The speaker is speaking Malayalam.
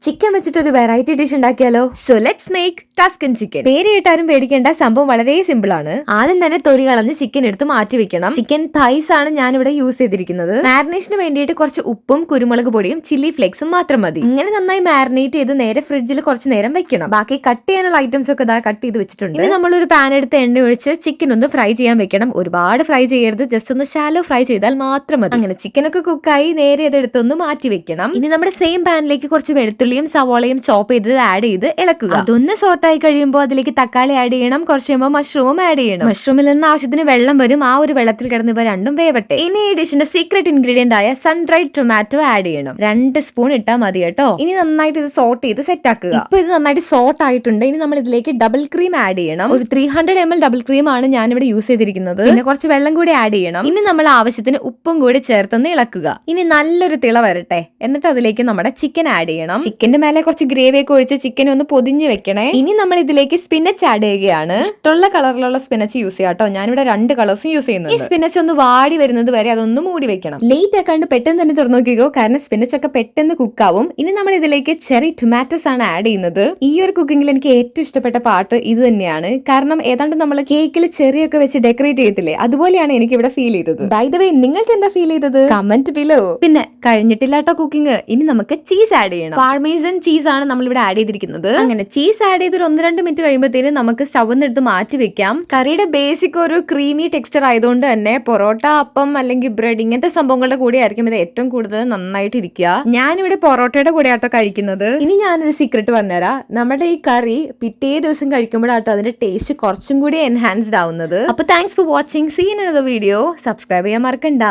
ചിക്കൻ വെച്ചിട്ട് ഒരു വെറൈറ്റി ഡിഷ് ഉണ്ടാക്കിയാലോ? So let's make Tuscan chicken. പേര് കേട്ടാലും പേടിക്കേണ്ട, സംഭവം വളരെ സിമ്പിൾ ആണ്. ആദ്യം തന്നെ തൊലി കളഞ്ഞ് ചിക്കൻ എടുത്ത് മാറ്റി വെക്കണം. ചിക്കൻ തൈസ് ആണ് ഞാൻ ഇവിടെ യൂസ് ചെയ്തിരിക്കുന്നത്. മാരിനേഷന് വേണ്ടിയിട്ട് കുറച്ച് ഉപ്പും കുരുമുളക് പൊടിയും ചില്ലി ഫ്ലേക്സും മാത്രം മതി. ഇങ്ങനെ നന്നായി മാരിനേറ്റ് ചെയ്ത് നേരെ ഫ്രിഡ്ജിൽ കുറച്ച് നേരം വെക്കണം. ബാക്കി കട്ട് ചെയ്യാനുള്ള ഐറ്റംസ് ഒക്കെ കട്ട് ചെയ്ത് വെച്ചിട്ടുണ്ട്. ഇനി നമ്മളൊരു പാൻ എടുത്ത് എണ്ണ ഒഴിച്ച് ചിക്കൻ ഒന്ന് ഫ്രൈ ചെയ്യാൻ വെക്കണം. ഒരുപാട് ഫ്രൈ ചെയ്യരുത്, ജസ്റ്റ് ഒന്ന് ഷാലോ ഫ്രൈ ചെയ്താൽ മാത്രം മതി. അങ്ങനെ ചിക്കൻ ഒക്കെ കുക്കായി നേരെ അതെടുത്തൊന്ന് മാറ്റി വെക്കണം. ഇനി നമ്മുടെ സെയിം പാനിലേക്ക് കുറച്ച് വെളുത്തുള്ളിയും സവോളയും ചോപ്പ് ചെയ്ത് ആഡ് ചെയ്ത് ഇളക്കുക. അതൊന്ന് സോർട്ടായി കഴിയുമ്പോൾ അതിലേക്ക് തക്കാളി ആഡ് ചെയ്യണം. കുറച്ച് കഴിയുമ്പോൾ മഷ്റൂം ആഡ് ചെയ്യണം. മഷ്റൂമിൽ നിന്ന് ആവശ്യത്തിന് വെള്ളം വരും. ആ ഒരു വെള്ളത്തിൽ കിടന്ന് ഇവ രണ്ടും വേവട്ടെ. ഇനി ഈ ഡിഷിന്റെ സീക്രട്ട് ഇൻഗ്രീഡിയന്റ് ആയ സൺ ഡ്രൈഡ് ടൊമാറ്റോ ആഡ് ചെയ്യണം. 2 സ്പൂൺ ഇട്ടാൽ മതി കേട്ടോ. ഇനി നന്നായിട്ട് ഇത് സോട്ട് ചെയ്ത് സെറ്റ് ആക്കുക. ഇപ്പൊ ഇത് നന്നായിട്ട് സോട്ട് ആയിട്ടുണ്ട്. ഇനി നമ്മൾ ഇതിലേക്ക് ഡബിൾ ക്രീം ആഡ് ചെയ്യണം. ഒരു 300 ml ഡബിൾ ക്രീം ആണ് ഞാൻ ഇവിടെ യൂസ് ചെയ്തിരിക്കുന്നത്. പിന്നെ കുറച്ച് വെള്ളം കൂടി ആഡ് ചെയ്യണം. ഇനി നമ്മൾ ആവശ്യത്തിന് ഉപ്പും കൂടി ചേർത്തൊന്ന് ഇളക്കുക. ഇനി നല്ലൊരു തിള വരട്ടെ. എന്നിട്ട് അതിലേക്ക് നമ്മുടെ ചിക്കൻ ആഡ് ചെയ്യണം. ചിക്കന്റെ മേലെ കുറച്ച് ഗ്രേവി ഒക്കെ ഒഴിച്ച് ചിക്കൻ ഒന്ന് പൊതിഞ്ഞ് വെക്കണേ. ഇനി നമ്മൾ ഇതിലേക്ക് സ്പിനച്ച് ആഡ് ചെയ്യുകയാണ്. ഇഷ്ടമുള്ള കളറിലുള്ള സ്പിനച്ച് യൂസ് ചെയ്യാം കേട്ടോ. ഞാനിവിടെ 2 കളേഴ്സും യൂസ് ചെയ്യുന്നുണ്ട്. ഈ സ്പിനച്ച് ഒന്ന് വാടി വരുന്നത് വരെ അതൊന്ന് മൂടി വെക്കണം. ലേറ്റ് ആക്കാണ്ട് പെട്ടെന്ന് തന്നെ തുറന്നു നോക്കിക്കോ, കാരണം സ്പിനച്ച് ഒക്കെ പെട്ടെന്ന് കുക്കാവും. ഇനി നമ്മൾ ഇതിലേക്ക് ചെറി ടൊമാറ്റോസ് ആണ് ആഡ് ചെയ്യുന്നത്. ഈ ഒരു കുക്കിംഗിൽ എനിക്ക് ഏറ്റവും ഇഷ്ടപ്പെട്ട പാർട്ട് ഇത് തന്നെയാണ്. കാരണം ഏതാണ്ട് നമ്മൾ കേക്കിൽ ചെറിയൊക്കെ വെച്ച് ഡെക്കറേറ്റ് ചെയ്യത്തില്ലേ, അതുപോലെയാണ് എനിക്ക് ഇവിടെ ഫീൽ ചെയ്തത്. ബൈ ദ വേ, നിങ്ങൾക്ക് എന്താ ഫീൽ ചെയ്തത്? Comment below. പിന്നെ കഴിഞ്ഞിട്ടില്ല കേട്ടോ കുക്കിംഗ്. ഇനി നമുക്ക് ചീസ് ആഡ് ചെയ്യണം. പാർമേസൻ ചീസ് ആണ് നമ്മൾ ഇവിടെ ആഡ് ചെയ്തിരിക്കുന്നത്. അങ്ങനെ ചീസ് ആഡ് ചെയ്ത് ഒരു 1-2 മിനിറ്റ് കഴിയുമ്പോഴത്തേനും നമുക്ക് സ്റ്റൗന്ന് എടുത്ത് മാറ്റി വെക്കാം. കറിയുടെ ബേസിക് ഒരു ക്രീമി ടെക്സ്ചർ ആയതുകൊണ്ട് തന്നെ പൊറോട്ട, അപ്പം അല്ലെങ്കിൽ ബ്രെഡ് ഇങ്ങനത്തെ സംഭവങ്ങളുടെ കൂടെ ആയിരിക്കും ഇത് ഏറ്റവും കൂടുതൽ നന്നായിട്ട് ഇരിക്കുക. ഞാനിവിടെ പൊറോട്ടയുടെ കൂടെ ആട്ടോ കഴിക്കുന്നത്. ഇനി ഞാനൊരു സീക്രട്ട് പറഞ്ഞുതരാം. നമ്മുടെ ഈ കറി പിറ്റേ ദിവസം കഴിക്കുമ്പോഴാട്ടോ അതിന്റെ ടേസ്റ്റ് കുറച്ചും കൂടി എൻഹാൻസ്ഡ് ആവുന്നത്. അപ്പൊ thanks for watching. See in another video. Subscribe ചെയ്യാൻ മറക്കണ്ട.